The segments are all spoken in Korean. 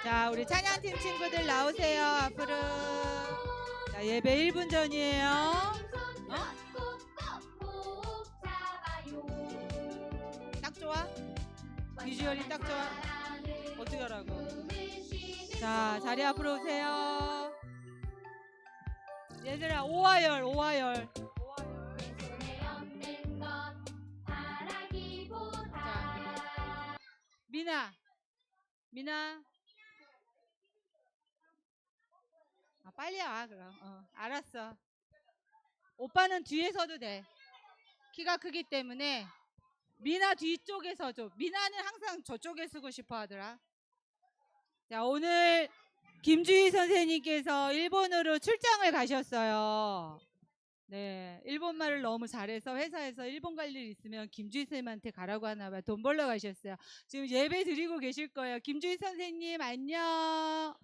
자, 우리 찬양팀 친구들 나오세요. 앞으로. 자, 예배 1분 전이에요. 딱 좋아? 비주얼이 딱 좋아? 어떻게 하라고? 자, 자리 앞으로 오세요. 얘들아, 오화열. 자, 미나. 아, 빨리 와, 그럼. 알았어. 오빠는 뒤에 서도 돼. 키가 크기 때문에. 미나 뒤쪽에 서줘. 미나는 항상 저쪽에 쓰고 싶어 하더라. 자, 오늘 김주희 선생님께서 일본으로 출장을 가셨어요. 네, 일본말을 너무 잘해서 회사에서 일본 갈 일 있으면 김주희 선생님한테 가라고 하나 봐요. 돈 벌러 가셨어요. 지금 예배 드리고 계실 거예요. 김주희 선생님 안녕.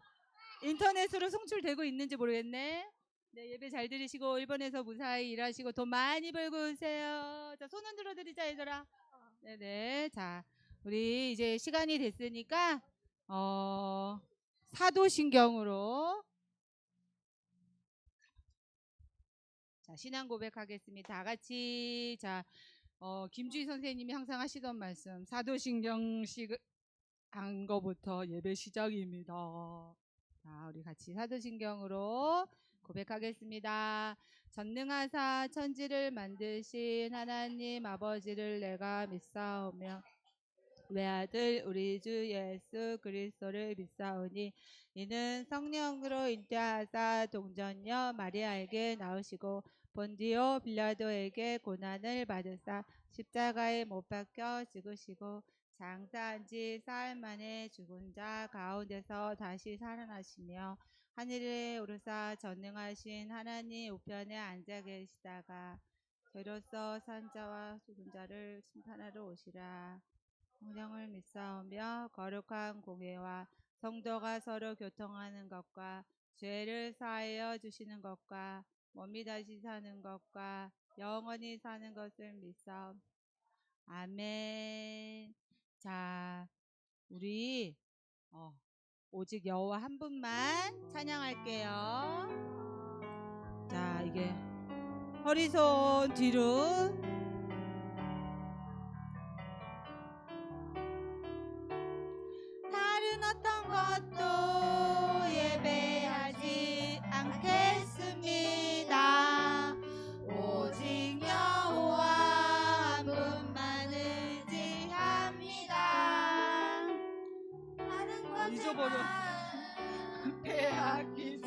인터넷으로 송출되고 있는지 모르겠네. 네, 예배 잘 드리시고 일본에서 무사히 일하시고 돈 많이 벌고 오세요. 자, 손 흔들어 드리자 얘들아. 네네. 자, 우리 이제 시간이 됐으니까 사도신경으로 자, 신앙 고백하겠습니다. 다 같이. 자, 김주희 선생님이 항상 하시던 말씀, 사도신경식 한 거부터 예배 시작입니다. 자, 우리 같이 사도신경으로 고백하겠습니다. 전능하사 천지를 만드신 하나님 아버지를 내가 믿사오며 외아들 우리 주 예수 그리스도를 믿사오니 이는 성령으로 잉태하사 동정녀 마리아에게 나오시고 본디오 빌라도에게 고난을 받으사 십자가에 못 박혀 죽으시고 장사한 지 사흘 만에 죽은 자 가운데서 다시 살아나시며 하늘에 오르사 전능하신 하나님 우편에 앉아 계시다가 저로서 산 자와 죽은 자를 심판하러 오시라. 성령을 믿사오며 거룩한 공회와 성도가 서로 교통하는 것과 죄를 사하여 주시는 것과 몸이 다시 사는 것과 영원히 사는 것을 믿사옵. 아멘. 자, 우리 오직 여호와 한 분만 찬양할게요. 자, 이게 허리손 뒤로. 다른 어떤 것도 예배하지 않겠습니다. 오직 여호와 한 분만 의지합니다. 다른 것에만 빼앗기지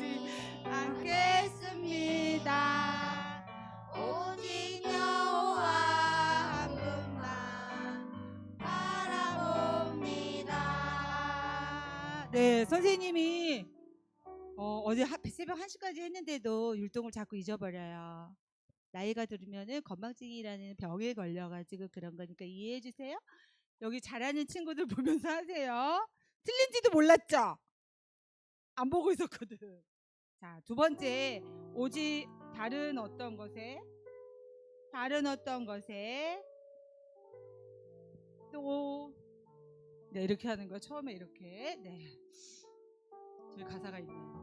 않겠습니다. 오직 여호와 한 분만 바라봅니다. 네, 선생님이 어제 새벽 1시까지 했는데도 율동을 자꾸 잊어버려요. 나이가 들으면은 건망증이라는 병에 걸려가지고 그런 거니까 이해해 주세요. 여기 잘하는 친구들 보면서 하세요. 틀린지도 몰랐죠? 안 보고 있었거든. 자, 두 번째, 오직 다른 어떤 것에 또 네, 이렇게 하는 거 처음에 이렇게. 네, 저기 가사가 있네요.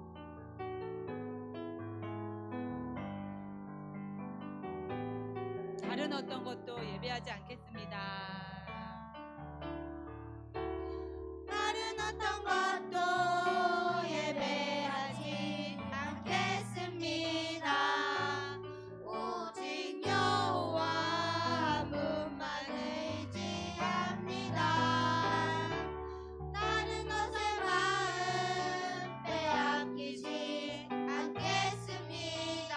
다른 어떤 것도 예배하지 않겠습니다. 다른 어떤 것도 예배하지 않겠습니다. 오직 여호와 한 분만 의지합니다. 다른 것에 마음 빼앗기지 않겠습니다.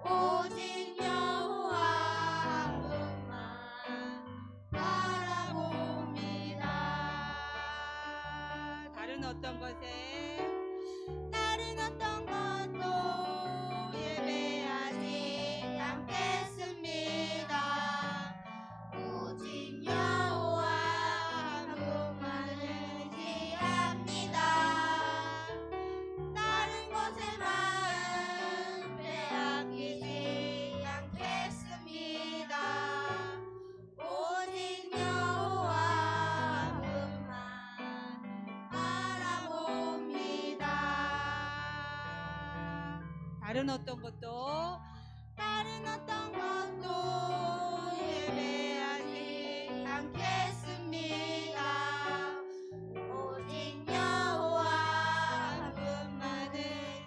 오직 여호와 한 분만 바라봅니다. 다른 어떤 것도 예배하지 않겠습니다. 오직 여호와 한 분만 의지합니다. 다른 것에 마음 빼앗기지 않겠습니다. 오직 여호와 한 분만 다른 어떤 것도 예배하지 않겠습니다. 오직 여호와 한 분만을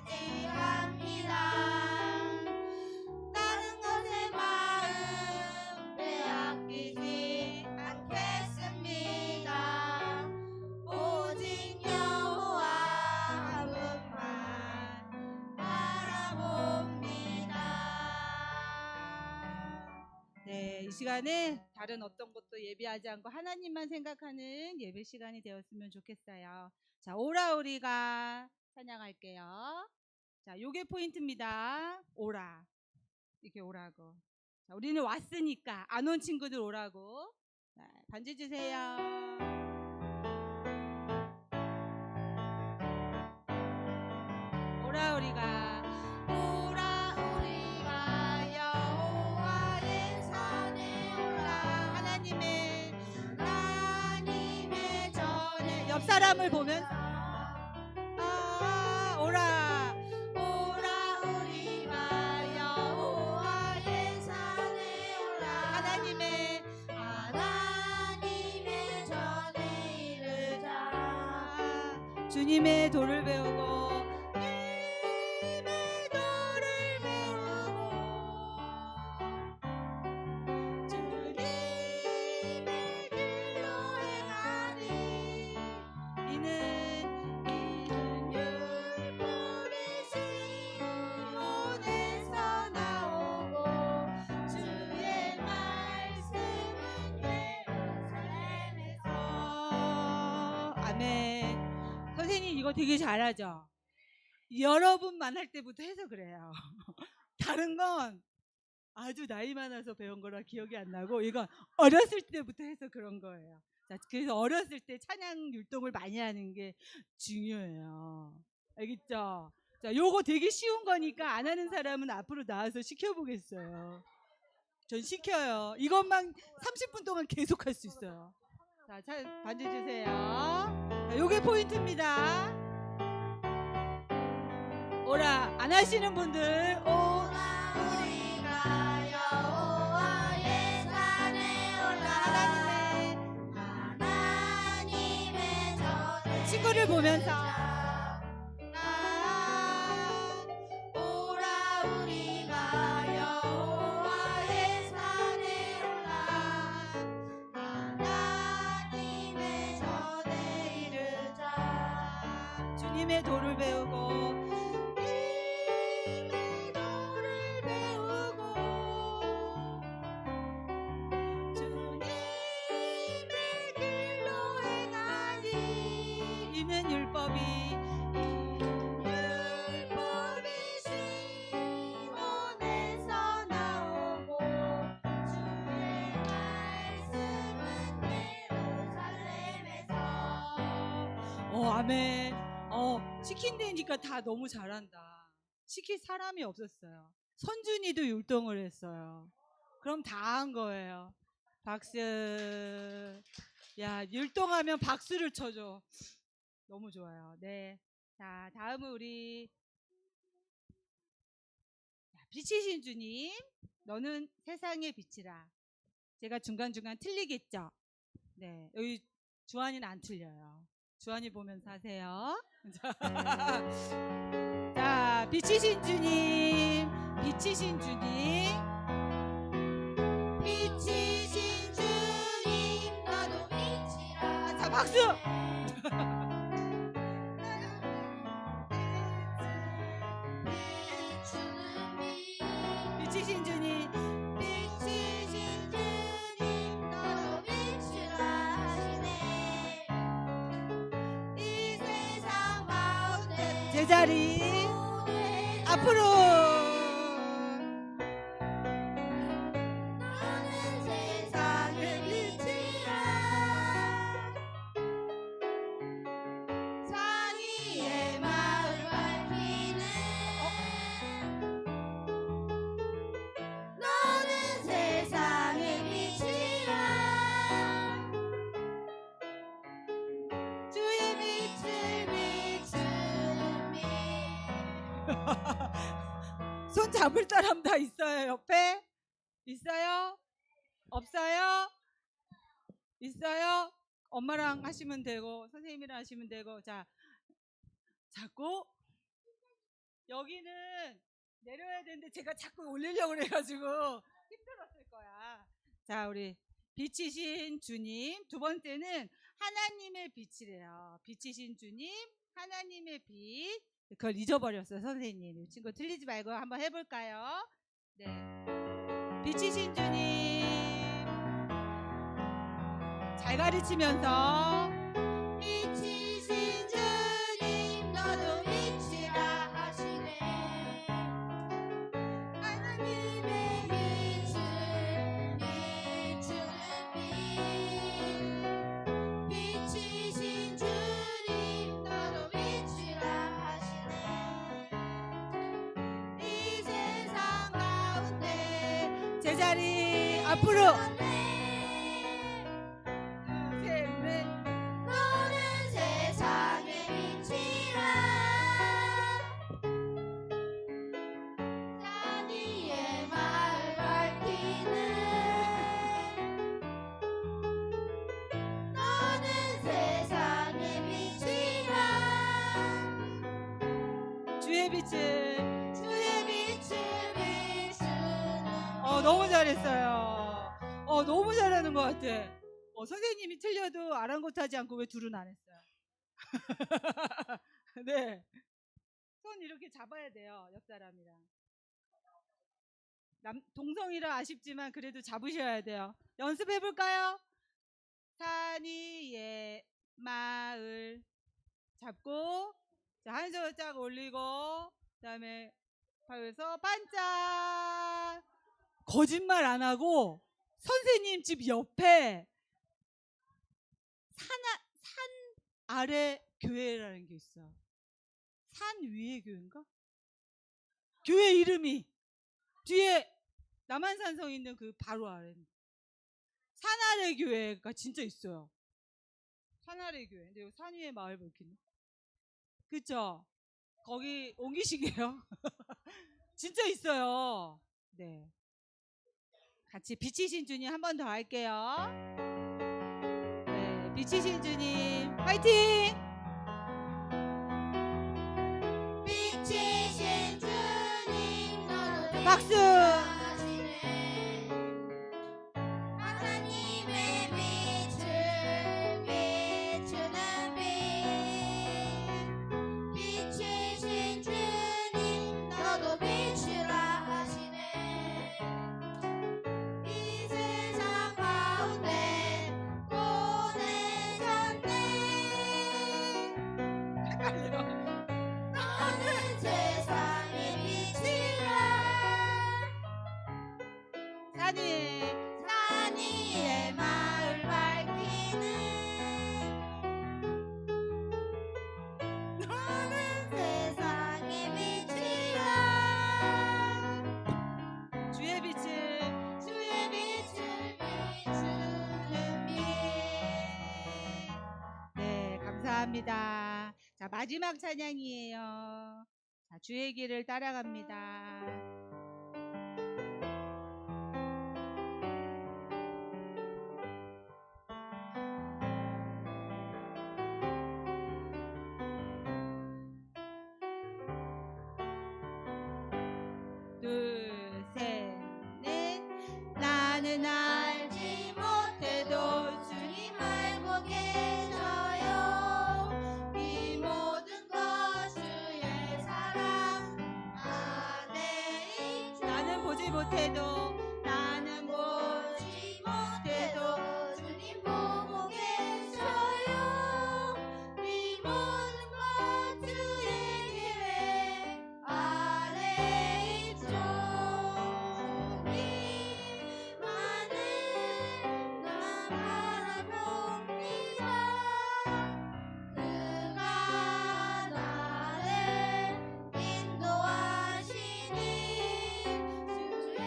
의지합니다. 다른 것에 마음 빼앗기지 않겠습니다. 오직 여호와 한 분만 바라봅니다. 네, 이 시간에 다른 어떤 것도 예배하지 않고 하나님만 생각하는 예배 시간이 되었으면 좋겠어요. 자, 오라 우리가 찬양할게요. 자, 요게 포인트입니다. 오라. 이렇게 오라고. 자, 우리는 왔으니까 안 온 친구들 오라고. 자, 반주 주세요. 오라 우리가 여호와의 산에 오라. 하나님의 전에 옆 사람을 보면서 오라 우리가 여호와의 산에 오라. 하나님의 전에 이르자. 주님의 도를 배우고 선생님 이거 되게 잘하죠? 여러분 만날 때부터 해서 그래요. 다른 건 아주 나이 많아서 배운 거라 기억이 안 나고 이건 어렸을 때부터 해서 그런 거예요. 자, 그래서 어렸을 때 찬양 율동을 많이 하는 게 중요해요. 알겠죠? 자, 요거 되게 쉬운 거니까 안 하는 사람은 앞으로 나와서 시켜보겠어요. 전 시켜요. 이것만 30분 동안 계속 할 수 있어요. 자, 반주 주세요. 자, 요게 포인트입니다. 오라 안 하시는 분들 오라 우리가 여호와의 산에 올라. 하나님의 전에 친구를 보면서 오라 우리가 여호와의 산에 올라. 하나님의 전에 이르자. 주님의 도를 배우고 이는 율법이 시몬에서 나오고 주의 말씀은 예루살렘에서. 아멘. 시킨다니까 다 너무 잘한다. 시킬 사람이 없었어요. 선준이도 율동을 했어요. 그럼 다 한 거예요. 박수. 야, 율동하면 박수를 쳐줘. 너무 좋아요. 네. 자, 다음은 우리 빛이신 주님, 너는 세상의 빛이라. 제가 중간중간 틀리겠죠? 네. 여기 주한이는 안 틀려요. 주한이 보면서 하세요. 자, 빛이신 주님, 빛이신 주님. 빛이신 주님, 너도 빛이라. 자, 박수! 빛이신 주님, 빛이신 주님, 너도 빛이라 하시네. 이 세상 가운데 제자리 앞으로. 너는 세상의 빛이라. 상의의 마을 밝히는 너는 세상의 빛이라. 주의 빛을 비추는 빛. 손 잡을 사람 다 있어요? 옆에? 있어요? 없어요? 있어요? 엄마랑 하시면 되고 선생님이랑 하시면 되고. 자, 잡고 여기는 내려야 되는데 제가 자꾸 올리려고 그래가지고 힘들었을 거야. 자, 우리 빛이신 주님. 두 번째는 하나님의 빛이래요. 빛이신 주님, 하나님의 빛. 그걸 잊어버렸어요, 선생님. 이 친구 틀리지 말고 한번 해볼까요? 네. 빛이신 주님. 잘 가르치면서. 빛이신 주님 너도 빛이라 하시네. 하나님의 빛을 비추는 빛. 빛이신 주님 너도 빛이라 하시네. 이 세상 가운데 제자리 앞으로. 너는 세상의 빛이라. 산 위의 마을 밝히는. 너는 세상의 빛이라. 주의 빛을. 주의 빛을 비추는. 너무 잘했어요. 너무 잘하는 것 같아. 선생님이 틀려도 아랑곳하지 않고 왜 둘은 안 했어요? 네. 손 이렇게 잡아야 돼요. 옆 사람이랑. 동성이라 아쉽지만 그래도 잡으셔야 돼요. 연습해 볼까요? 산 위의 마을 잡고, 자, 한 손을 쫙 올리고, 그다음에 바위에서 반짝. 거짓말 안 하고 선생님 집 옆에 산 아래 교회라는 게 있어. 산 위의 교회인가? 교회 이름이 뒤에 남한산성 있는 그 바로 아래 산 아래 교회가 진짜 있어요. 산 아래 교회. 근데 여기 산 위의 마을 볼기는. 그쵸? 거기 옮기시게요. 진짜 있어요. 네. 같이 빛이신 주님 한 번 더 할게요. 네, 빛이신 주님 화이팅! 빛이신 주님 너도 박수! 빛이시네. 하나님의 빛을 비추는 빛. 빛이신 주님 너도 빛이라 하시네. 이 세상 가운데 보내셨네. 헷갈려. 너는 세상의 빛이라. 산 위에 산 위의 마을 밝히는. 너는 세상의 빛이라. 주의 빛을. 주의 빛을 비추는 빛. 네, 감사합니다. 자, 마지막 찬양이에요. 자, 주의 길을 따라갑니다. 둘, 셋, 넷. 나는 알지 못해도 주님 알고 계셔요. 이 모든 것 주의 사랑 안에 있죠. 나는 보지 못해도 나는 보지 못해도 주님 보고 계셔요. 이 모든 것 주의 계획 아래 있죠. 주님만을 나 바라봅니다. 그가 나를 인도하시니 주의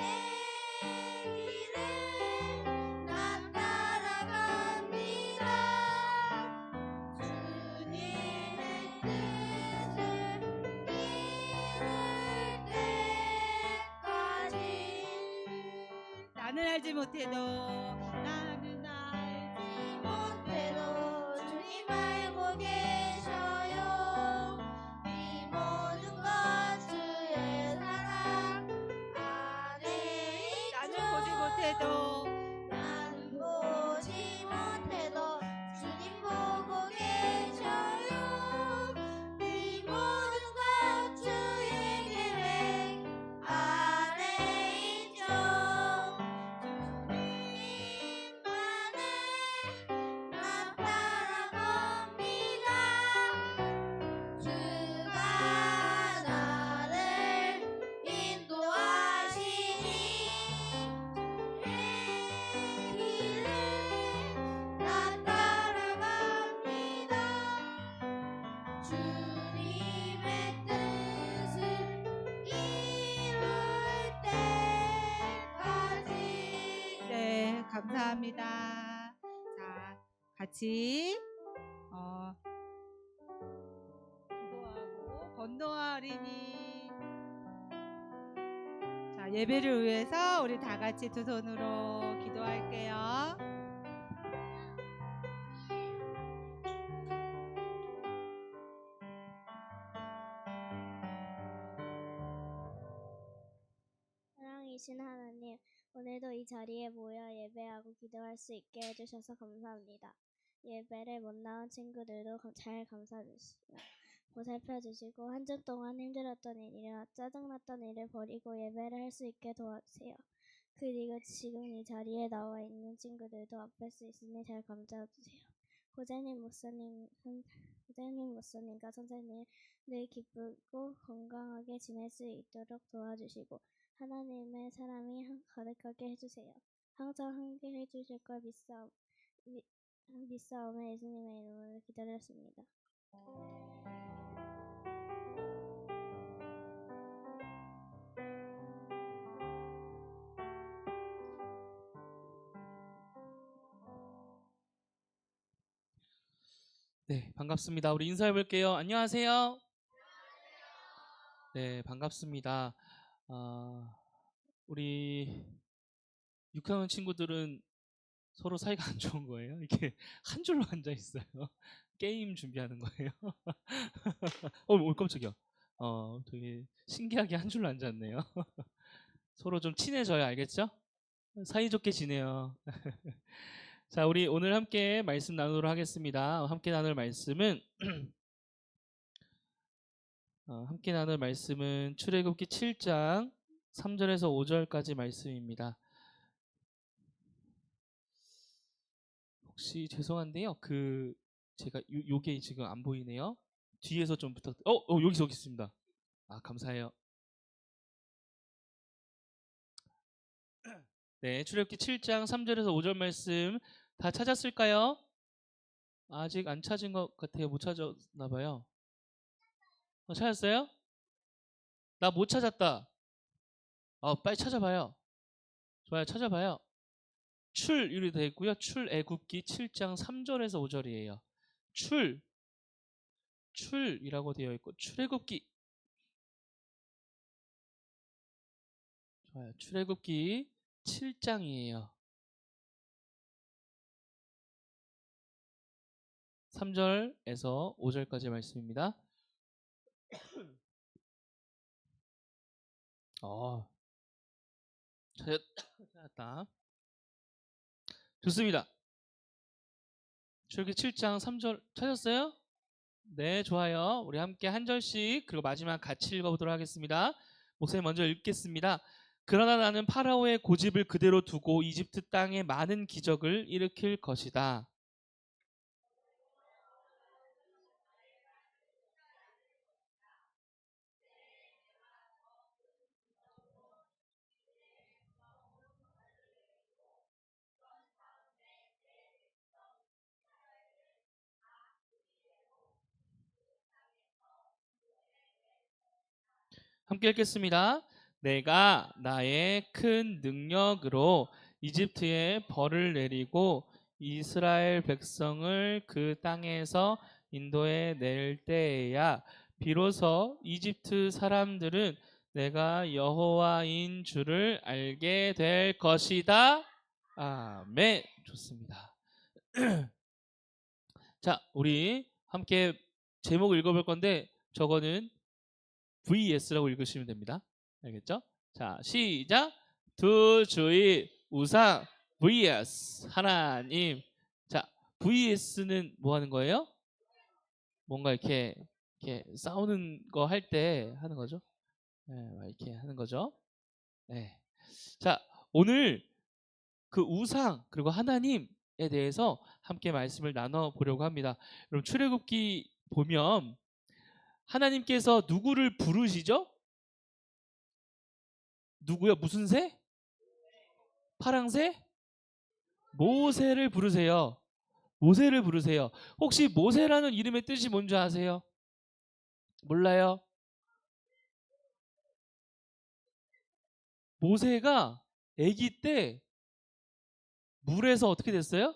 알지 못해도 나는 알지 못해도 주님 알고 계셔요. 이 모든 것 주의 사랑 안에 나는 있죠. 보지 못해도 나는 보지 못해도 주님 보고 계셔요. 이 모든 것 주의 계획 안에 있죠. 주님만을 나타나봅니다. 주가 나를 인도하시니 길을 나 따라갑니다. 주님의 뜻을 이룰 때까지. 네, 감사합니다. 자, 같이 기도하고 건너와 어린이. 자, 예배를 위해서 우리 다 같이 두 손으로 기도할게요. 사랑이신 하나님, 오늘도 이 자리에 모여 예배하고 기도할 수 있게 해주셔서 감사합니다. 예배를 못 나온 친구들도 잘 감사주시고 보살펴주시고 한 주 동안 힘들었던 일이나 짜증났던 일을 버리고 예배를 할 수 있게 도와주세요. 그리고 지금 이 자리에 나와 있는 친구들도 앞에 수 있으니 잘 감싸주세요. 고재님 목사님과 선생님 늘 기쁘고 건강하게 지낼 수 있도록 도와주시고 하나님의 사랑이 가득하게 해주세요. 항상 함께 해주실 걸 믿사오며 예수님의 이름으로 기다렸습니다. 네, 반갑습니다. 우리 인사해 볼게요. 안녕하세요. 네, 반갑습니다. 우리 6학년 친구들은 서로 사이가 안 좋은 거예요? 이렇게 한 줄로 앉아 있어요. 게임 준비하는 거예요. 깜짝이야. 되게 신기하게 한 줄로 앉았네요. 서로 좀 친해져야 알겠죠? 사이좋게 지내요. 자, 우리 오늘 함께 말씀 나누도록 하겠습니다. 함께 나눌 말씀은 출애굽기 7장 3절에서 5절까지 말씀입니다. 혹시 죄송한데요. 제가 요게 지금 안 보이네요. 뒤에서 좀 여기 있습니다. 감사해요. 네, 출애굽기 7장 3절에서 5절 말씀 다 찾았을까요? 아직 안 찾은 것 같아요. 못 찾았나 봐요. 찾았어요? 나 못 찾았다. 빨리 찾아봐요. 좋아요. 찾아봐요. 이렇게 되어 있고요. 출애굽기 7장 3절에서 5절이에요. 출이라고 되어 있고 출애굽기. 좋아요. 출애굽기 7장이에요. 3절에서 5절까지 말씀입니다. 찾았다. 좋습니다. 출애굽기 7장 3절 찾았어요? 네, 좋아요. 우리 함께 한 절씩 그리고 마지막 같이 읽어보도록 하겠습니다. 목사님 먼저 읽겠습니다. 그러나 나는 파라오의 고집을 그대로 두고 이집트 땅에 많은 기적을 일으킬 것이다. 함께 읽겠습니다. 내가 나의 큰 능력으로 이집트에 벌을 내리고 이스라엘 백성을 그 땅에서 인도해 낼 때에야 비로소 이집트 사람들은 내가 여호와인 줄을 알게 될 것이다. 아멘. 좋습니다. 자, 우리 함께 제목을 읽어볼 건데 저거는 VS라고 읽으시면 됩니다. 알겠죠? 자, 시작. 두 주의 우상 vs 하나님. 자, vs는 뭐 하는 거예요? 뭔가 이렇게 싸우는 거 할 때 하는 거죠. 네, 막 이렇게 하는 거죠. 네. 자, 오늘 그 우상 그리고 하나님에 대해서 함께 말씀을 나눠 보려고 합니다. 여러분 출애굽기 보면 하나님께서 누구를 부르시죠? 누구요? 무슨 새? 파랑새? 모세를 부르세요. 모세를 부르세요. 혹시 모세라는 이름의 뜻이 뭔지 아세요? 몰라요? 모세가 아기 때 물에서 어떻게 됐어요?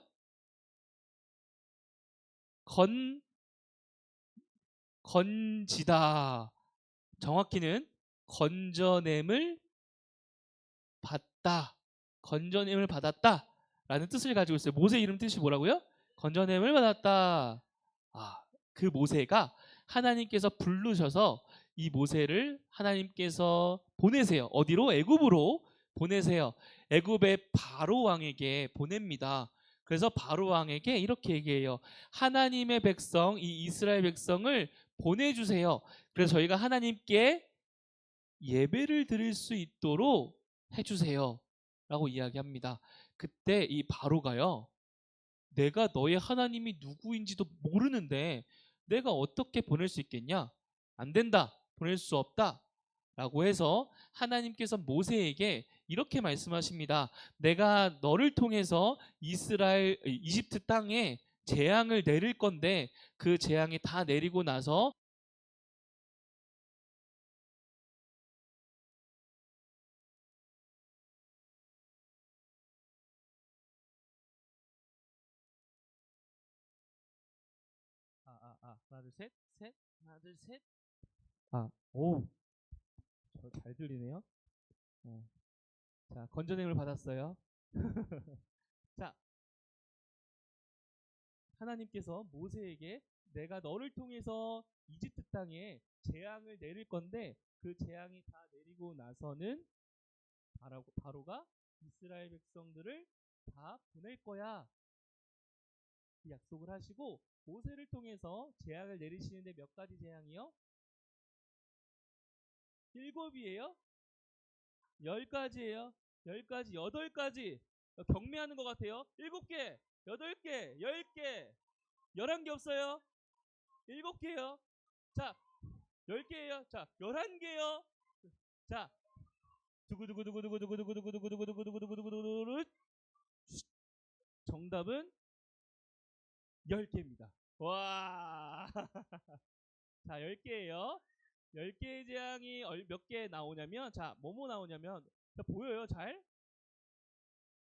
건지다. 정확히는 건져냄을 받다. 건져냄을 받았다. 라는 뜻을 가지고 있어요. 모세 이름 뜻이 뭐라고요? 건져냄을 받았다. 아, 그 모세가 하나님께서 부르셔서 이 모세를 하나님께서 보내세요. 어디로? 애굽으로 보내세요. 애굽의 바로 왕에게 보냅니다. 그래서 바로 왕에게 이렇게 얘기해요. 하나님의 백성, 이 이스라엘 백성을 보내주세요. 그래서 저희가 하나님께 예배를 드릴 수 있도록 해주세요. 라고 이야기합니다. 그때 이 바로가요. 내가 너의 하나님이 누구인지도 모르는데 내가 어떻게 보낼 수 있겠냐? 안 된다. 보낼 수 없다. 라고 해서 하나님께서 모세에게 이렇게 말씀하십니다. 내가 너를 통해서 이집트 땅에 재앙을 내릴 건데 그 재앙이 다 내리고 나서 하나 둘 셋, 셋, 하나 둘 셋. 오, 저 잘 들리네요. 어. 자, 건전함을 받았어요. 자, 하나님께서 모세에게 내가 너를 통해서 이집트 땅에 재앙을 내릴 건데 그 재앙이 다 내리고 나서는 바로가 이스라엘 백성들을 다 보낼 거야. 그 약속을 하시고 모세를 통해서 재앙을 내리시는데 몇 가지 재앙이요? 7이에요? 10가지예요? 10가지, 8가지. 경매하는 것 같아요. 7개, 8개, 10개, 11개 없어요? 7개요. 자, 10개예요. 자, 11개요. 자, 두구두구두구두구두구두구두구두구두구두구두구두구두구두구 정답은 10개입니다. 와. 자, 10개예요. 10개의 재앙이 몇 개 나오냐면 자, 뭐뭐 나오냐면 자, 보여요, 잘?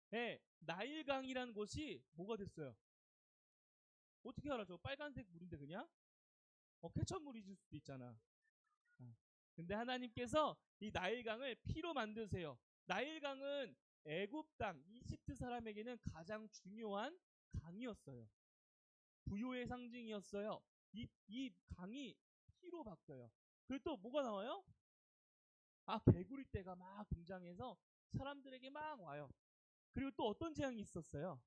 네, 나일강이라는 곳이 뭐가 됐어요? 어떻게 알아? 저 빨간색 물인데 그냥? 케첩물일 수도 있잖아. 근데 하나님께서 이 나일강을 피로 만드세요. 나일강은 애굽 땅, 이집트 사람에게는 가장 중요한 강이었어요. 부요의 상징이었어요. 이 강이 피로 바뀌어요. 그리고 또 뭐가 나와요? 개구리떼가 막 등장해서 사람들에게 막 와요. 그리고 또 어떤 재앙이 있었어요?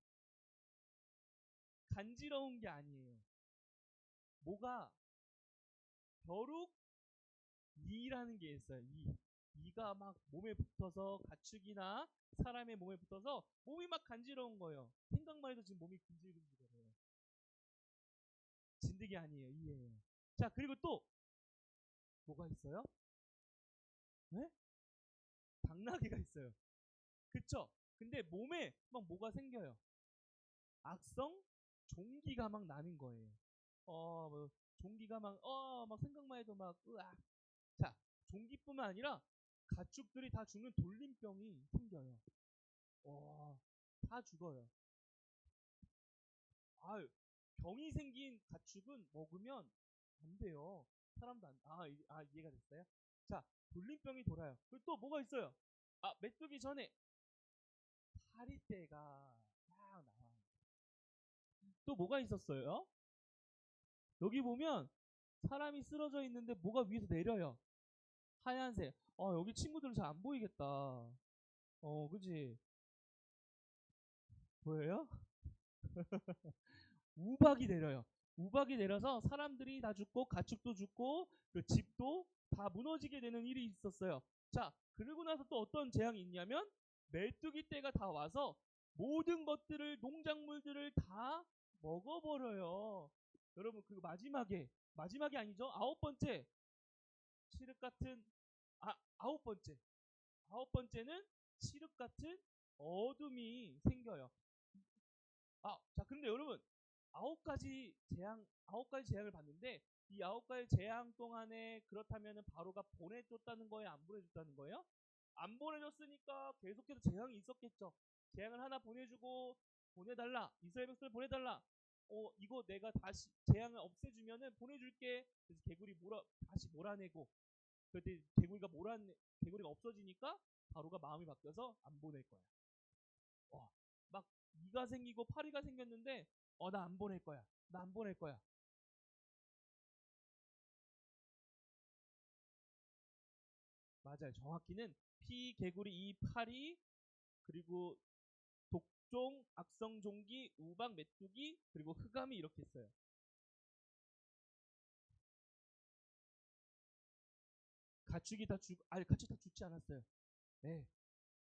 간지러운 게 아니에요. 뭐가 벼룩 이라는 게 있어요. 이가 막 몸에 붙어서 가축이나 사람의 몸에 붙어서 몸이 막 간지러운 거예요. 생각만 해도 지금 몸이 근질근질해요. 진드기 아니에요. 이예요. 자, 그리고 또 뭐가 있어요? 네? 당나귀가 있어요. 그쵸? 근데 몸에 막 뭐가 생겨요. 악성 종기가 막 나는 거예요. 뭐 종기가 막 생각만 해도 막 으악. 자, 종기뿐만 아니라 가축들이 다 죽는 돌림병이 생겨요. 다 죽어요. 병이 생긴 가축은 먹으면 안 돼요. 사람도 안, 이해가 됐어요? 자, 돌림병이 돌아요. 그리고 또 뭐가 있어요? 메뚜기 전에 파리떼가 딱 나와. 또 뭐가 있었어요? 여기 보면 사람이 쓰러져 있는데 뭐가 위에서 내려요. 하얀색. 여기 친구들은 잘 안 보이겠다. 그지? 보여요? 우박이 내려요. 우박이 내려서 사람들이 다 죽고 가축도 죽고 그 집도 다 무너지게 되는 일이 있었어요. 자, 그러고 나서 또 어떤 재앙이 있냐면 메뚜기 떼가 다 와서 모든 것들을 농작물들을 다 먹어버려요. 여러분 그리고 마지막이 아니죠. 아홉 번째 칠흑 같은 아홉 번째는 칠흑 같은 어둠이 생겨요. 자, 근데 여러분, 아홉 가지 재앙을 봤는데, 이 아홉 가지 재앙 동안에 그렇다면 바로가 보내줬다는 거예요? 안 보내줬다는 거예요? 안 보내줬으니까 계속해서 재앙이 있었겠죠. 재앙을 하나 보내주고, 보내달라. 이스라엘 백성을 보내달라. 이거 내가 다시 재앙을 없애주면은 보내줄게. 그래서 개구리 다시 몰아내고, 그때 개구리가 없어지니까 바로가 마음이 바뀌어서 안 보낼 거야. 막 이가 생기고 파리가 생겼는데 나 안 보낼 거야. 나 안 보낼 거야. 맞아요. 정확히는 피, 개구리, 이, 파리, 그리고 독종, 악성종기, 우박, 메뚜기, 그리고 흑암이 이렇게 있어요. 가축이 다 죽지 않았어요. 네.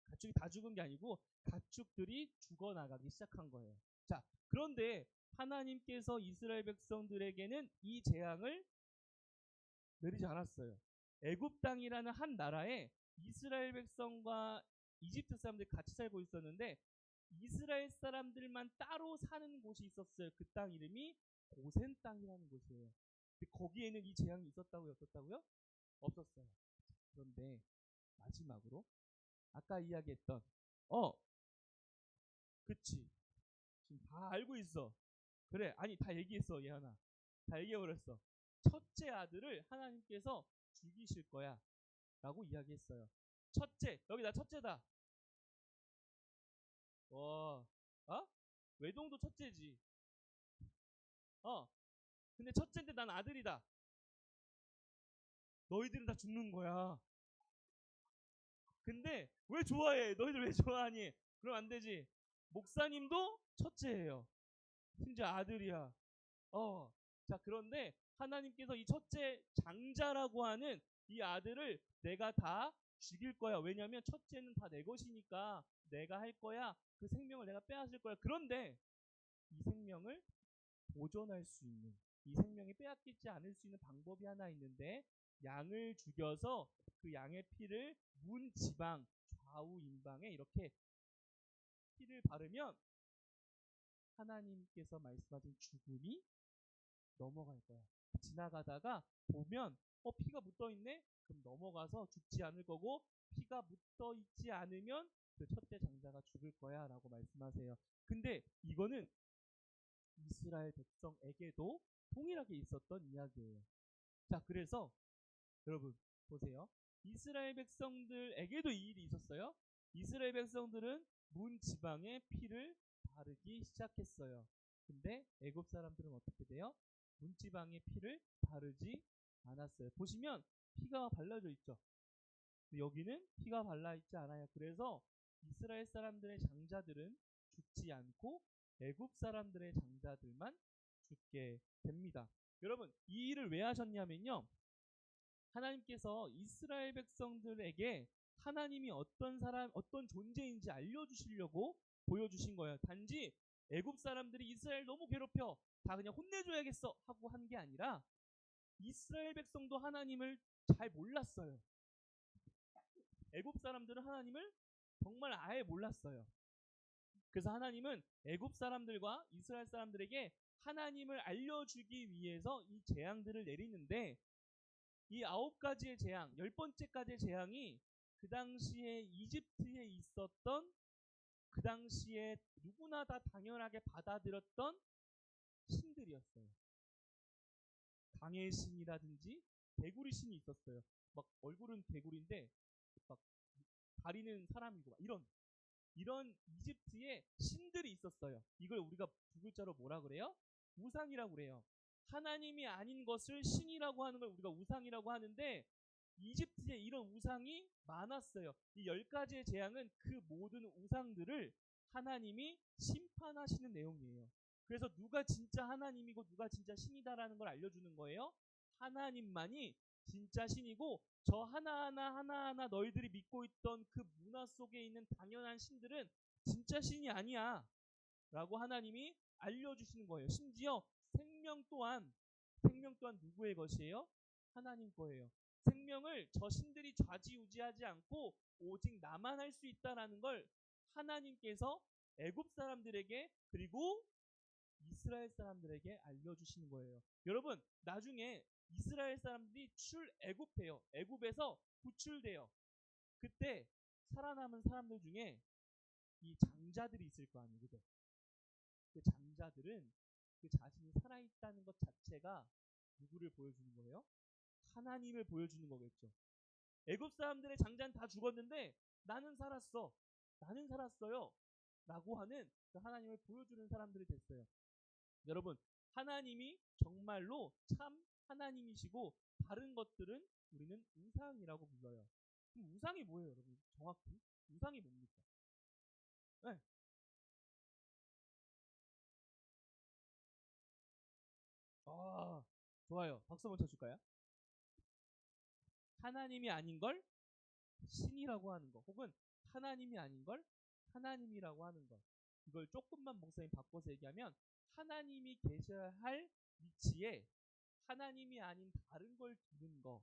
가축이 다 죽은 게 아니고 가축들이 죽어나가기 시작한 거예요. 자, 그런데 하나님께서 이스라엘 백성들에게는 이 재앙을 내리지 않았어요. 애굽 땅이라는 한 나라에 이스라엘 백성과 이집트 사람들이 같이 살고 있었는데 이스라엘 사람들만 따로 사는 곳이 있었어요. 그 땅 이름이 고센 땅이라는 곳이에요. 근데 거기에는 이 재앙이 있었다고요? 없었다고요? 없었어요. 그런데 마지막으로 아까 이야기했던 그치, 지금 다 알고 있어. 그래, 아니 다 얘기했어. 예하나 다 얘기해버렸어. 첫째 아들을 하나님께서 죽이실 거야 라고 이야기했어요. 첫째, 여기 나 첫째다. 외동도 첫째지. 근데 첫째인데 난 아들이다. 너희들은 다 죽는 거야. 근데 왜 좋아해? 너희들 왜 좋아하니? 그럼 안 되지. 목사님도 첫째예요. 심지어 아들이야. 자, 그런데 하나님께서 이 첫째 장자라고 하는 이 아들을 내가 다 죽일 거야. 왜냐면 첫째는 다 내 것이니까 내가 할 거야. 그 생명을 내가 빼앗을 거야. 그런데 이 생명을 보존할 수 있는, 이 생명이 빼앗기지 않을 수 있는 방법이 하나 있는데 양을 죽여서 그 양의 피를 문 지방 좌우 임방에 이렇게 피를 바르면 하나님께서 말씀하신 죽음이 넘어갈 거야. 지나가다가 보면 피가 묻어 있네? 그럼 넘어가서 죽지 않을 거고 피가 묻어 있지 않으면 그 첫째 장자가 죽을 거야 라고 말씀하세요. 근데 이거는 이스라엘 백성에게도 동일하게 있었던 이야기예요. 자, 그래서 여러분 보세요. 이스라엘 백성들에게도 이 일이 있었어요. 이스라엘 백성들은 문 지방에 피를 바르기 시작했어요. 근데 애굽 사람들은 어떻게 돼요? 문 지방에 피를 바르지 않았어요. 보시면 피가 발라져 있죠. 여기는 피가 발라 있지 않아요. 그래서 이스라엘 사람들의 장자들은 죽지 않고 애굽 사람들의 장자들만 죽게 됩니다. 여러분, 이 일을 왜 하셨냐면요. 하나님께서 이스라엘 백성들에게 하나님이 어떤 존재인지 알려주시려고 보여주신 거예요. 단지 애굽 사람들이 이스라엘 너무 괴롭혀, 다 그냥 혼내줘야겠어 하고 한 게 아니라 이스라엘 백성도 하나님을 잘 몰랐어요. 애굽 사람들은 하나님을 정말 아예 몰랐어요. 그래서 하나님은 애굽 사람들과 이스라엘 사람들에게 하나님을 알려주기 위해서 이 재앙들을 내리는데 이 9가지의 재앙, 10번째까지의 재앙이 그 당시에 이집트에 있었던, 그 당시에 누구나 다 당연하게 받아들였던 신들이었어요. 강의 신이라든지 개구리 신이 있었어요. 막 얼굴은 개구리인데 막 다리는 사람이고 막 이런. 이런 이집트에 신들이 있었어요. 이걸 우리가 두 글자로 뭐라 그래요? 우상이라고 그래요. 하나님이 아닌 것을 신이라고 하는 걸 우리가 우상이라고 하는데 이집트에 이런 우상이 많았어요. 이 10가지의 재앙은 그 모든 우상들을 하나님이 심판하시는 내용이에요. 그래서 누가 진짜 하나님이고 누가 진짜 신이다라는 걸 알려주는 거예요. 하나님만이 진짜 신이고 저 하나하나 너희들이 믿고 있던 그 문화 속에 있는 당연한 신들은 진짜 신이 아니야 라고 하나님이 알려주시는 거예요. 심지어 생명 또한 누구의 것이에요? 하나님 거예요. 생명을 저 신들이 좌지우지하지 않고 오직 나만 할 수 있다라는 걸 하나님께서 애굽 사람들에게 그리고 이스라엘 사람들에게 알려주시는 거예요. 여러분 나중에 이스라엘 사람들이 출애굽해요. 애굽에서 구출돼요. 그때 살아남은 사람들 중에 이 장자들이 있을 거 아니에요. 그죠? 그 장자들은 그 자신이 살아있다는 것 자체가 누구를 보여주는 거예요? 하나님을 보여주는 거겠죠. 애굽 사람들의 장자는 다 죽었는데 나는 살았어. 나는 살았어요. 라고 하는 그 하나님을 보여주는 사람들이 됐어요. 여러분 하나님이 정말로 참 하나님이시고 다른 것들은 우리는 우상이라고 불러요. 그럼 우상이 뭐예요, 여러분? 정확히 우상이 뭡니까? 네. 아, 좋아요. 박수 한번 쳐줄까요? 하나님이 아닌 걸 신이라고 하는 거, 혹은 하나님이 아닌 걸 하나님이라고 하는 것. 이걸 조금만 목사님 바꿔서 얘기하면 하나님이 계셔야 할 위치에 하나님이 아닌 다른 걸 두는 거.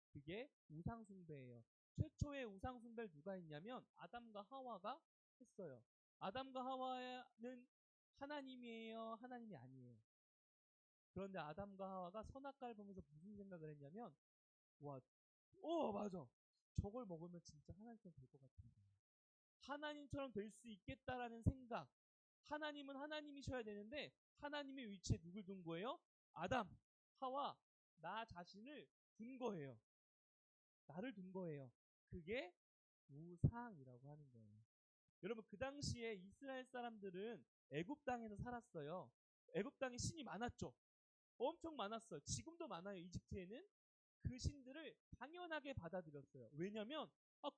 그게 우상숭배예요. 최초의 우상숭배를 누가 했냐면 아담과 하와가 했어요. 아담과 하와는 하나님이에요? 하나님이 아니에요? 그런데 아담과 하와가 선악과를 보면서 무슨 생각을 했냐면 와, 맞아. 저걸 먹으면 진짜 하나님처럼 될 것 같은데. 하나님처럼 될 수 있겠다라는 생각. 하나님은 하나님이셔야 되는데 하나님의 위치에 누굴 둔 거예요? 아담, 하와, 나 자신을 둔 거예요. 나를 둔 거예요. 그게 우상이라고 하는 거예요. 여러분 그 당시에 이스라엘 사람들은 애굽 땅에서 살았어요. 애굽 땅에 신이 많았죠. 엄청 많았어요. 지금도 많아요. 이집트에는 그 신들을 당연하게 받아들였어요. 왜냐면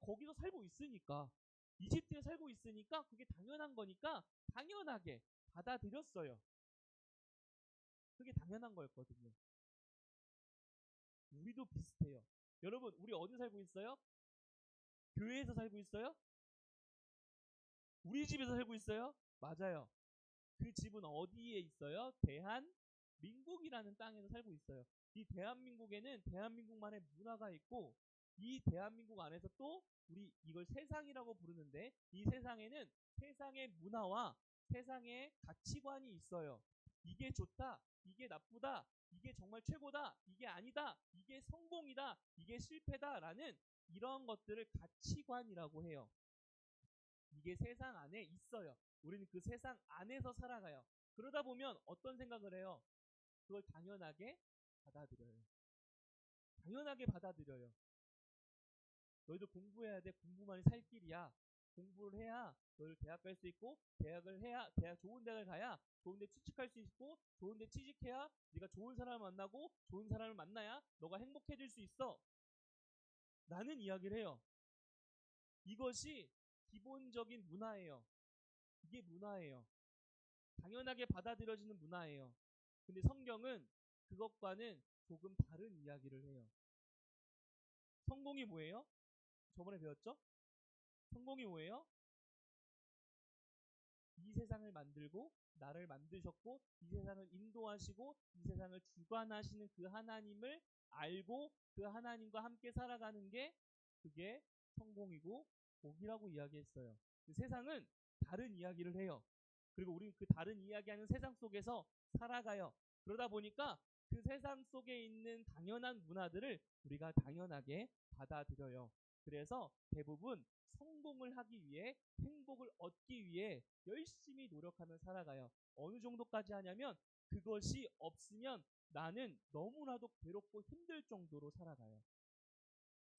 거기서 살고 있으니까 이집트에 살고 있으니까 그게 당연한 거니까 당연하게 받아들였어요. 그게 당연한 거였거든요. 우리도 비슷해요. 여러분 우리 어디 살고 있어요? 교회에서 살고 있어요? 우리 집에서 살고 있어요? 맞아요. 그 집은 어디에 있어요? 대한민국이라는 땅에서 살고 있어요. 이 대한민국에는 대한민국만의 문화가 있고 이 대한민국 안에서 또 우리 이걸 세상이라고 부르는데 이 세상에는 세상의 문화와 세상의 가치관이 있어요. 이게 좋다, 이게 나쁘다, 이게 정말 최고다, 이게 아니다, 이게 성공이다, 이게 실패다라는 이런 것들을 가치관이라고 해요. 이게 세상 안에 있어요. 우리는 그 세상 안에서 살아가요. 그러다 보면 어떤 생각을 해요? 그걸 당연하게 받아들여요. 당연하게 받아들여요. 너희도 공부해야 돼. 공부만이 살 길이야. 공부를 해야 너희들 대학 갈 수 있고 대학을 해야 좋은 대학을 가야 좋은 데 취직할 수 있고 좋은 데 취직해야 네가 좋은 사람을 만나고 좋은 사람을 만나야 너가 행복해질 수 있어. 라는 이야기를 해요. 이것이 기본적인 문화예요. 이게 문화예요. 당연하게 받아들여지는 문화예요. 근데 성경은 그것과는 조금 다른 이야기를 해요. 성공이 뭐예요? 저번에 배웠죠? 성공이 뭐예요? 이 세상을 만들고 나를 만드셨고 이 세상을 인도하시고 이 세상을 주관하시는 그 하나님을 알고 그 하나님과 함께 살아가는 게 그게 성공이고 복이라고 이야기했어요. 그 세상은 다른 이야기를 해요. 그리고 우리는 그 다른 이야기하는 세상 속에서 살아가요. 그러다 보니까 그 세상 속에 있는 당연한 문화들을 우리가 당연하게 받아들여요. 그래서 대부분 성공을 하기 위해 행복을 얻기 위해 열심히 노력하며 살아가요. 어느 정도까지 하냐면 그것이 없으면 나는 너무나도 괴롭고 힘들 정도로 살아가요.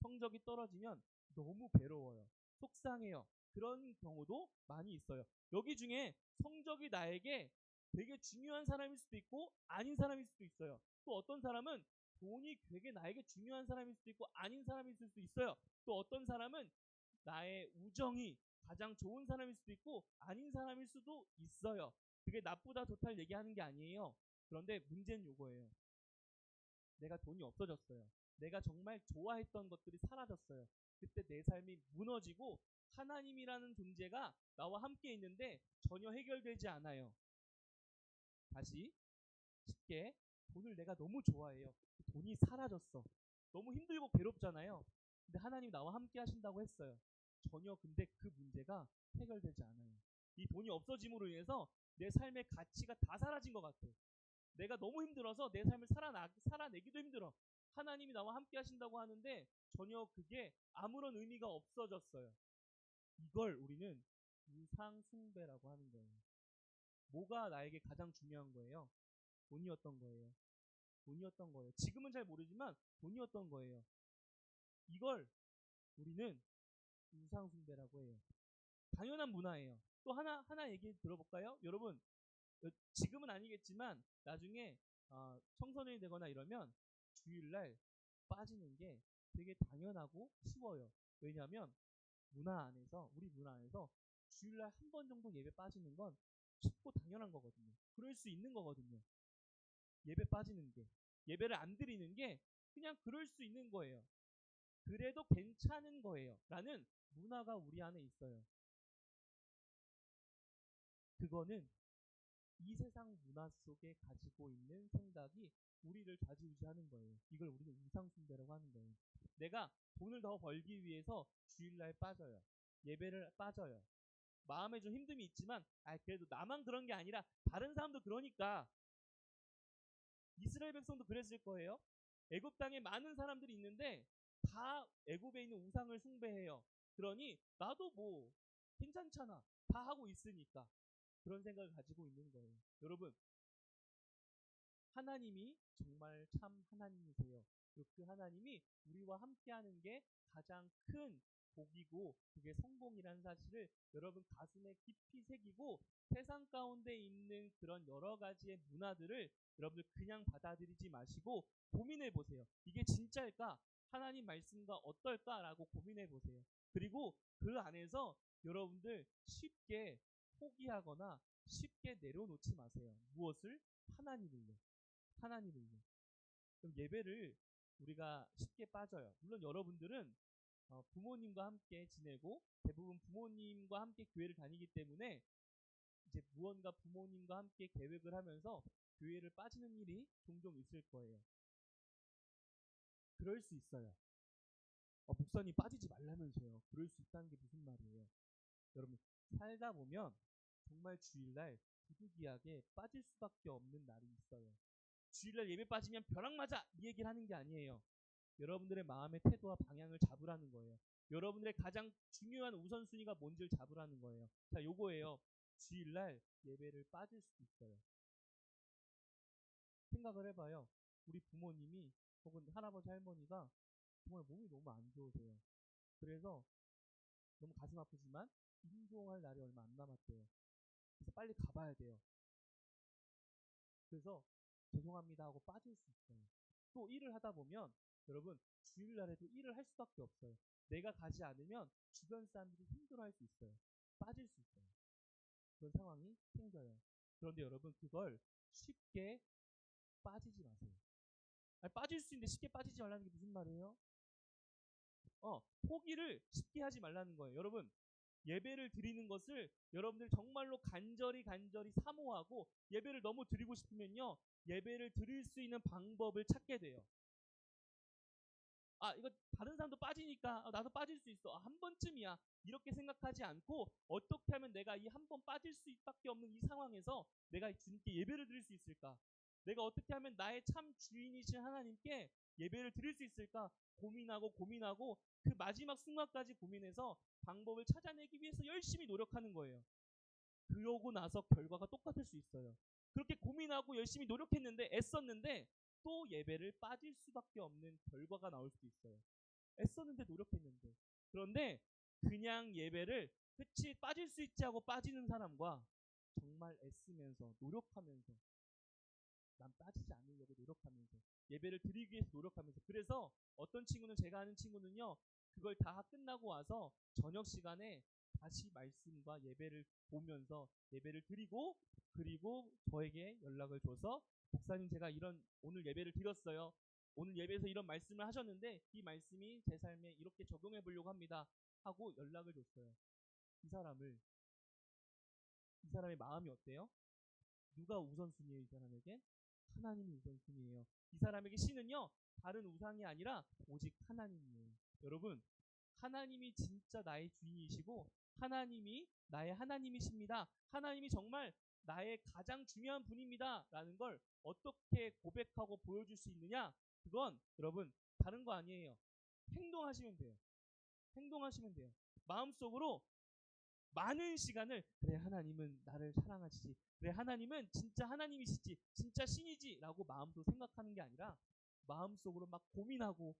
성적이 떨어지면 너무 괴로워요. 속상해요. 그런 경우도 많이 있어요. 여기 중에 성적이 나에게 되게 중요한 사람일 수도 있고 아닌 사람일 수도 있어요. 또 어떤 사람은 돈이 되게 나에게 중요한 사람일 수도 있고 아닌 사람일 수도 있어요. 또 어떤 사람은 나의 우정이 가장 좋은 사람일 수도 있고 아닌 사람일 수도 있어요. 그게 나쁘다 좋다 얘기하는 게 아니에요. 그런데 문제는 요거예요. 내가 돈이 없어졌어요. 내가 정말 좋아했던 것들이 사라졌어요. 그때 내 삶이 무너지고 하나님이라는 존재가 나와 함께 있는데 전혀 해결되지 않아요. 다시 쉽게 돈을 내가 너무 좋아해요. 돈이 사라졌어. 너무 힘들고 괴롭잖아요. 근데 하나님 나와 함께 하신다고 했어요. 전혀 근데 그 문제가 해결되지 않아요. 이 돈이 없어짐으로 인해서 내 삶의 가치가 다 사라진 것 같아. 내가 너무 힘들어서 내 삶을 살아내기도 힘들어. 하나님이 나와 함께 하신다고 하는데 전혀 그게 아무런 의미가 없어졌어요. 이걸 우리는 우상숭배라고 하는 거예요. 뭐가 나에게 가장 중요한 거예요? 돈이었던 거예요. 돈이었던 거예요. 지금은 잘 모르지만 돈이었던 거예요. 이걸 우리는 우상숭배라고 해요. 당연한 문화예요. 또 하나 얘기 들어볼까요? 여러분, 지금은 아니겠지만 나중에 청소년이 되거나 이러면 주일날 빠지는 게 되게 당연하고 쉬워요. 왜냐하면 우리 문화 안에서 주일날 한 번 정도 예배 빠지는 건 쉽고 당연한 거거든요. 그럴 수 있는 거거든요. 예배 빠지는 게, 예배를 안 드리는 게 그냥 그럴 수 있는 거예요. 그래도 괜찮은 거예요. 라는 문화가 우리 안에 있어요. 그거는 이 세상 문화 속에 가지고 있는 생각이 우리를 좌지우지하는 거예요. 이걸 우리는 우상숭배라고 하는 거예요. 내가 돈을 더 벌기 위해서 주일날 빠져요. 예배를 빠져요. 마음에 좀 힘듦이 있지만 그래도 나만 그런 게 아니라 다른 사람도 그러니까. 이스라엘 백성도 그랬을 거예요. 애굽 땅에 많은 사람들이 있는데 다 애굽에 있는 우상을 숭배해요. 그러니 나도 뭐 괜찮잖아. 다 하고 있으니까. 그런 생각을 가지고 있는 거예요. 여러분, 하나님이 정말 참 하나님이세요. 그리고 그 하나님이 우리와 함께하는 게 가장 큰 복이고 그게 성공이라는 사실을 여러분 가슴에 깊이 새기고 세상 가운데 있는 그런 여러 가지의 문화들을 여러분들 그냥 받아들이지 마시고 고민해 보세요. 이게 진짜일까? 하나님 말씀과 어떨까라고 고민해 보세요. 그리고 그 안에서 여러분들 쉽게 포기하거나 쉽게 내려놓지 마세요. 무엇을? 하나님을요. 하나님을요. 그럼 예배를 우리가 쉽게 빠져요. 물론 여러분들은 부모님과 함께 지내고 대부분 부모님과 함께 교회를 다니기 때문에 이제 무언가 부모님과 함께 계획을 하면서 교회를 빠지는 일이 종종 있을 거예요. 그럴 수 있어요. 목사님 빠지지 말라면서요. 그럴 수 있다는 게 무슨 말이에요? 여러분, 살다 보면 정말 주일날 부득이하게 빠질 수밖에 없는 날이 있어요. 주일날 예배 빠지면 벼락 맞아! 이 얘기를 하는 게 아니에요. 여러분들의 마음의 태도와 방향을 잡으라는 거예요. 여러분들의 가장 중요한 우선순위가 뭔지를 잡으라는 거예요. 자, 요거예요. 주일날 예배를 빠질 수도 있어요. 생각을 해봐요. 우리 부모님이 혹은 할아버지 할머니가 정말 몸이 너무 안 좋으세요. 그래서 너무 가슴 아프지만 임종할 날이 얼마 안 남았대요. 그래서 빨리 가봐야 돼요. 그래서 죄송합니다 하고 빠질 수 있어요. 또 일을 하다 보면 여러분 주일날에도 일을 할 수밖에 없어요. 내가 가지 않으면 주변 사람들이 힘들어할 수 있어요. 빠질 수 있어요. 그런 상황이 생겨요. 그런데 여러분 그걸 쉽게 빠지지 마세요. 빠질 수 있는데 쉽게 빠지지 말라는 게 무슨 말이에요? 포기를 쉽게 하지 말라는 거예요. 여러분 예배를 드리는 것을 여러분들 정말로 간절히 사모하고 예배를 너무 드리고 싶으면요. 예배를 드릴 수 있는 방법을 찾게 돼요. 이거 다른 사람도 빠지니까 나도 빠질 수 있어. 한 번쯤이야. 이렇게 생각하지 않고 어떻게 하면 내가 이 한 번 빠질 수밖에 없는 이 상황에서 내가 주님께 예배를 드릴 수 있을까? 내가 어떻게 하면 나의 참 주인이신 하나님께 예배를 드릴 수 있을까? 고민하고 그 마지막 순간까지 고민해서 방법을 찾아내기 위해서 열심히 노력하는 거예요. 그러고 나서 결과가 똑같을 수 있어요. 그렇게 고민하고 열심히 노력했는데 애썼는데 또 예배를 빠질 수밖에 없는 결과가 나올 수도 있어요. 애썼는데 노력했는데. 그런데 그냥 예배를 그치 빠질 수 있지 하고 빠지는 사람과 정말 애쓰면서 노력하면서 난 빠지지 않으려고 노력하면서 예배를 드리기 위해서 노력하면서 그래서 어떤 친구는 제가 아는 친구는요 그걸 다 끝나고 와서 저녁 시간에 다시 말씀과 예배를 보면서 예배를 드리고 그리고 저에게 연락을 줘서 목사님 제가 이런 오늘 예배를 드렸어요. 오늘 예배에서 이런 말씀을 하셨는데 이 말씀이 제 삶에 이렇게 적용해 보려고 합니다. 하고 연락을 줬어요. 이 사람의 마음이 어때요? 누가 우선순위예요? 이 사람에겐 하나님이 우선순위예요. 이 사람에게 신은요 다른 우상이 아니라 오직 하나님이에요. 여러분 하나님이 진짜 나의 주인이시고 하나님이 나의 하나님이십니다. 하나님이 정말 나의 가장 중요한 분입니다. 라는 걸 어떻게 고백하고 보여줄 수 있느냐? 그건 여러분 다른 거 아니에요. 행동하시면 돼요. 행동하시면 돼요. 마음속으로 많은 시간을 그래 하나님은 나를 사랑하시지 그래 하나님은 진짜 하나님이시지 진짜 신이지 라고 마음으로 생각하는 게 아니라 마음속으로 막 고민하고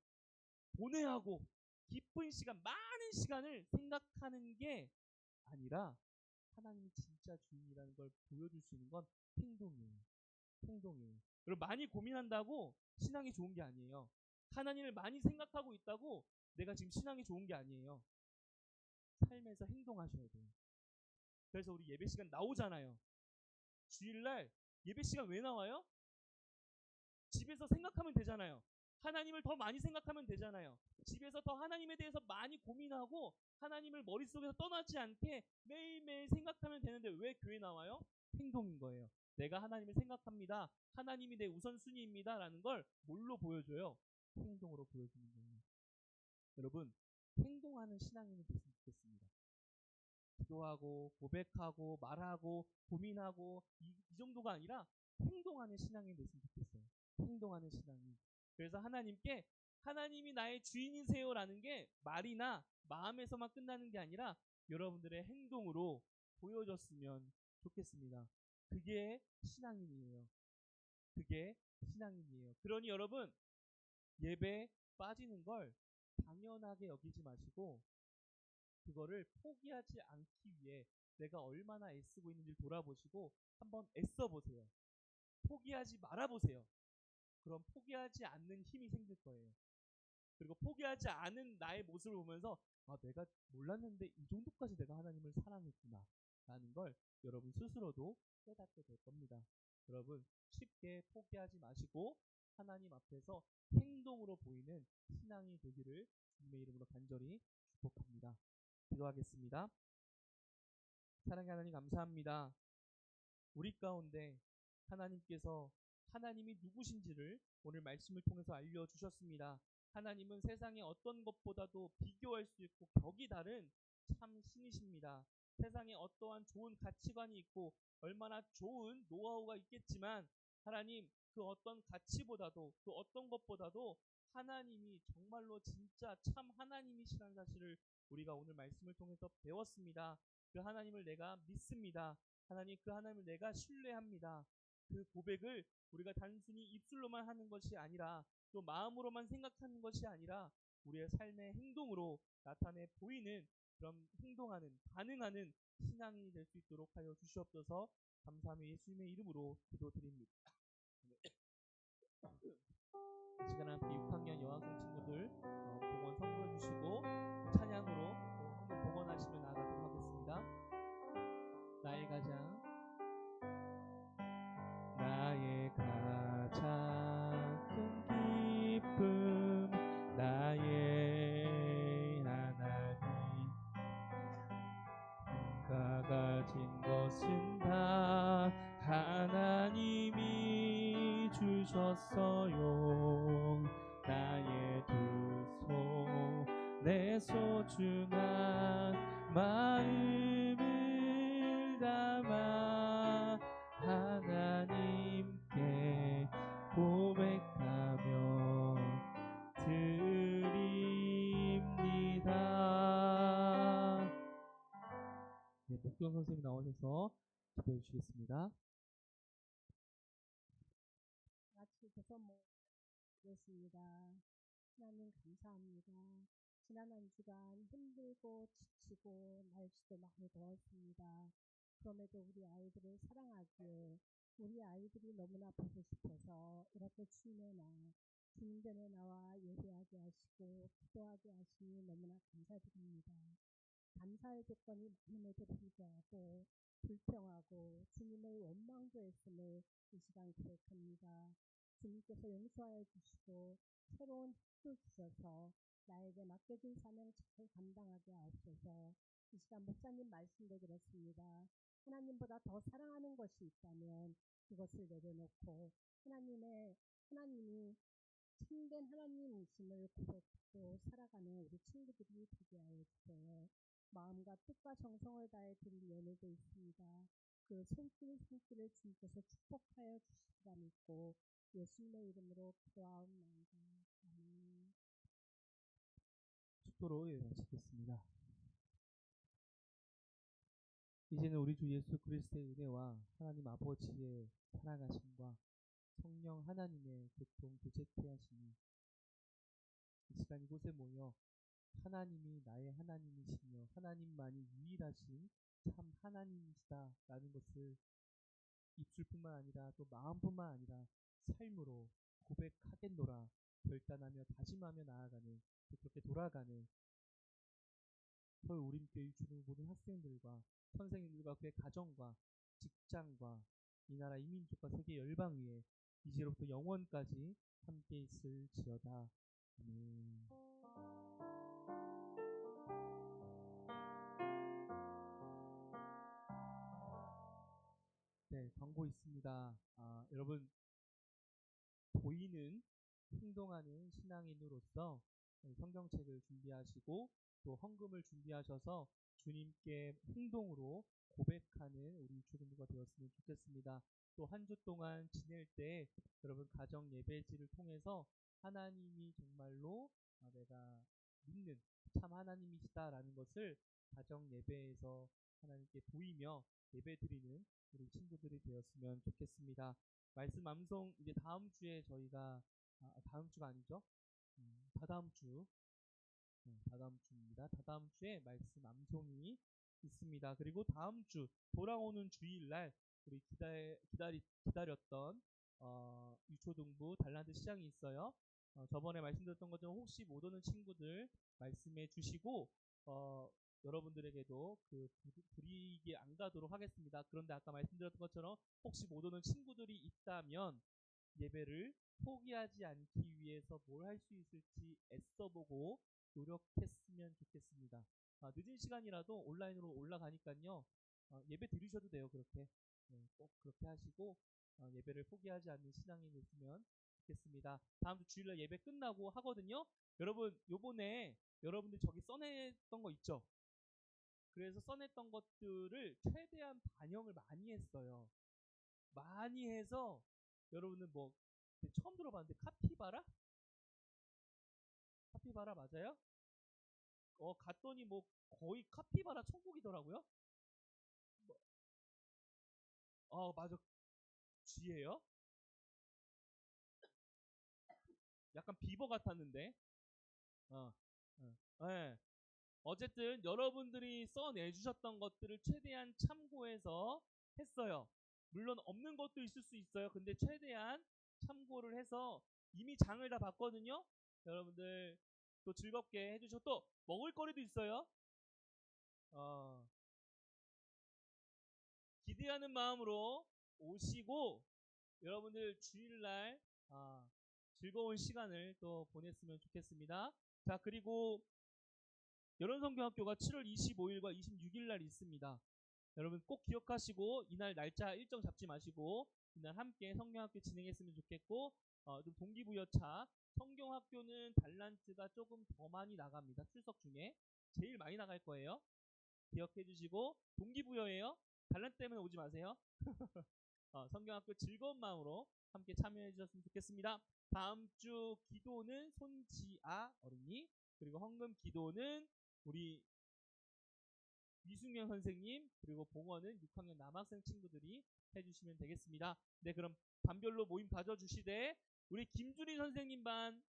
고뇌하고 기쁜 시간 많은 시간을 생각하는 게 아니라 하나님이 진짜 주인이라는 걸 보여줄 수 있는 건 행동이에요. 행동이에요. 여러분 많이 고민한다고 신앙이 좋은 게 아니에요. 하나님을 많이 생각하고 있다고 내가 지금 신앙이 좋은 게 아니에요. 삶에서 행동하셔야 돼요. 그래서 우리 예배 시간 나오잖아요. 주일날 예배 시간 왜 나와요? 집에서 생각하면 되잖아요. 하나님을 더 많이 생각하면 되잖아요. 집에서 더 하나님에 대해서 많이 고민하고 하나님을 머릿속에서 떠나지 않게 매일매일 생각하면 되는데 왜 교회 나와요? 행동인 거예요. 내가 하나님을 생각합니다. 하나님이 내 우선순위입니다. 라는 걸 뭘로 보여줘요? 행동으로 보여주는 거예요. 여러분 행동하는 신앙인이 됐으면 좋겠습니다. 기도하고 고백하고 말하고 고민하고 이 정도가 아니라 행동하는 신앙이 됐으면 좋겠어요. 행동하는 신앙이. 그래서 하나님께 하나님이 나의 주인이세요라는 게 말이나 마음에서만 끝나는 게 아니라 여러분들의 행동으로 보여줬으면 좋겠습니다. 그게 신앙인이에요. 그게 신앙인이에요. 그러니 여러분 예배 빠지는 걸 당연하게 여기지 마시고 그거를 포기하지 않기 위해 내가 얼마나 애쓰고 있는지 돌아보시고 한번 애써 보세요. 포기하지 말아 보세요. 그럼 포기하지 않는 힘이 생길 거예요. 그리고 포기하지 않은 나의 모습을 보면서 아 내가 몰랐는데 이 정도까지 내가 하나님을 사랑했구나 라는 걸 여러분 스스로도 깨닫게 될 겁니다. 여러분 쉽게 포기하지 마시고 하나님 앞에서 행동으로 보이는 신앙이 되기를 주님의 이름으로 간절히 축복합니다. 기도하겠습니다. 사랑의 하나님 감사합니다. 우리 가운데 하나님께서 하나님이 누구신지를 오늘 말씀을 통해서 알려주셨습니다. 하나님은 세상의 어떤 것보다도 비교할 수 있고 격이 다른 참 신이십니다. 세상에 어떠한 좋은 가치관이 있고 얼마나 좋은 노하우가 있겠지만 하나님 그 어떤 가치보다도 그 어떤 것보다도 하나님이 정말로 진짜 참 하나님이시라는 사실을 우리가 오늘 말씀을 통해서 배웠습니다. 그 하나님을 내가 믿습니다. 하나님 그 하나님을 내가 신뢰합니다. 그 고백을 우리가 단순히 입술로만 하는 것이 아니라 또 마음으로만 생각하는 것이 아니라 우리의 삶의 행동으로 나타내 보이는 그런 행동하는 반응하는 신앙이 될 수 있도록 하여 주시옵소서. 감사하며 예수님의 이름으로 기도드립니다. 이 시간 함께 6학년 여학생 친구들 봉헌 선물해 주시고 찬양으로 한번 봉헌하시며 나아가도록 하겠습니다. 나의 가장 큰 기쁨 나의 하나님 가 가진 것은 다 하나님이 주셨어요. 나의 두 손 내 소중한 마음을 담아 하나님께 고백하며 드립니다. 네, 목경 선생님 나오셔서 기도해 주시겠습니다. 같이 두손 모으겠습니다. 하나님 감사합니다. 지난 한 주간 힘들고 지치고 날씨도 많이 더웠습니다. 그럼에도 우리 아이들을 사랑하기에 우리 아이들이 너무나 보고 싶어서 이렇게 주님의 날, 주님전에 나와 예배하게 하시고 기도하게 하시니 너무나 감사드립니다. 감사의 조건이 많음에도 불구하고 불평하고 주님을 원망조했음을 이 시간 고백합니다. 주님께서 용서하여 주시고 새로운 힘을 주셔서 나에게 맡겨진 사명 잘 감당하게 하옵소서. 이 시간 목사님 말씀도 들었습니다. 하나님보다 더 사랑하는 것이 있다면 그것을 내려놓고 하나님이 참된 하나님이심을 고백하고 살아가는 우리 친구들이 되게 하여 주세요. 마음과 뜻과 정성을 다해 드릴 예물도 있습니다. 그 손길을 주님께서 축복하여 주시리라 믿고 예수님의 이름으로 기도하옵나이다. 아멘. 축도로 예배 마치겠습니다. 이제는 우리 주 예수 그리스도의 은혜와 하나님 아버지의 사랑하심과 성령 하나님의 교통 교제케 하심이 이 시간 이곳에 모여 하나님이 나의 하나님이시며 하나님만이 유일하신 참 하나님이시다라는 것을 입술뿐만 아니라 또 마음뿐만 아니라 삶으로 고백하겠노라 결단하며 다짐하며 나아가는 또 그렇게 돌아가는 서울 우림교회 주는 모든 학생들과 선생님들과 그의 가정과 직장과 이 나라 이민족과 세계 열방 위에 이제로부터 영원까지 함께 있을지어다. 아멘. 네, 광고 있습니다. 여러분 보이는 행동하는 신앙인으로서 성경책을 준비하시고 또 헌금을 준비하셔서 주님께 행동으로 고백하는 우리 주민들과 되었으면 좋겠습니다. 또 한 주 동안 지낼 때 여러분 가정 예배지를 통해서 하나님이 정말로 내가 믿는 참 하나님이시다라는 것을 가정 예배에서 하나님께 보이며 예배드리는 우리 친구들이 되었으면 좋겠습니다. 말씀 암송 이제 다음 주에 저희가 다음 주가 아니죠? 다다음 주 다다음 주입니다. 다다음 주에 말씀 암송이 있습니다. 그리고 다음 주 돌아오는 주일날 우리 기다렸던 유초등부 달란트 시장이 있어요. 저번에 말씀드렸던 것처럼 혹시 못 오는 친구들 말씀해 주시고 여러분들에게도 그 불이익이 안 가도록 하겠습니다. 그런데 아까 말씀드렸던 것처럼 혹시 못 오는 친구들이 있다면 예배를 포기하지 않기 위해서 뭘 할 수 있을지 애써보고 노력했으면 좋겠습니다. 늦은 시간이라도 온라인으로 올라가니까요. 예배 드리셔도 돼요. 그렇게 꼭 그렇게 하시고 예배를 포기하지 않는 신앙이 됐으면 좋겠습니다. 다음 주 주일날 예배 끝나고 하거든요. 여러분 요번에 여러분들 저기 써냈던 거 있죠? 그래서 써냈던 것들을 최대한 반영을 많이 했어요. 많이 해서 여러분은 뭐 처음 들어봤는데 카피바라? 카피바라 맞아요? 갔더니 뭐 거의 카피바라 천국이더라고요. 맞아. 쥐예요? 약간 비버 같았는데. 네. 어쨌든 여러분들이 써내주셨던 것들을 최대한 참고해서 했어요. 물론 없는 것도 있을 수 있어요. 근데 최대한 참고를 해서 이미 장을 다 봤거든요. 여러분들 또 즐겁게 해주시고 또 먹을거리도 있어요. 기대하는 마음으로 오시고 여러분들 주일날 즐거운 시간을 또 보냈으면 좋겠습니다. 자, 그리고 여론성경학교가 7월 25일과 26일 날 있습니다. 여러분 꼭 기억하시고 이날 날짜 일정 잡지 마시고 이날 함께 성경학교 진행했으면 좋겠고 좀 동기부여차 성경학교는 달란트가 조금 더 많이 나갑니다. 출석 중에 제일 많이 나갈 거예요. 기억해 주시고 동기부여예요. 달란트 때문에 오지 마세요. 성경학교 즐거운 마음으로 함께 참여해 주셨으면 좋겠습니다. 다음 주 기도는 손지아 어린이, 그리고 헌금 기도는 우리 이승명 선생님, 그리고 봉헌은 6학년 남학생 친구들이 해주시면 되겠습니다. 네, 그럼 반별로 모임 가져주시되 우리 김준희 선생님 반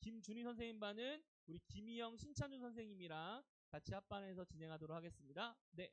김준희 선생님 반은 우리 김희영, 신찬준 선생님이랑 같이 합반해서 진행하도록 하겠습니다. 네,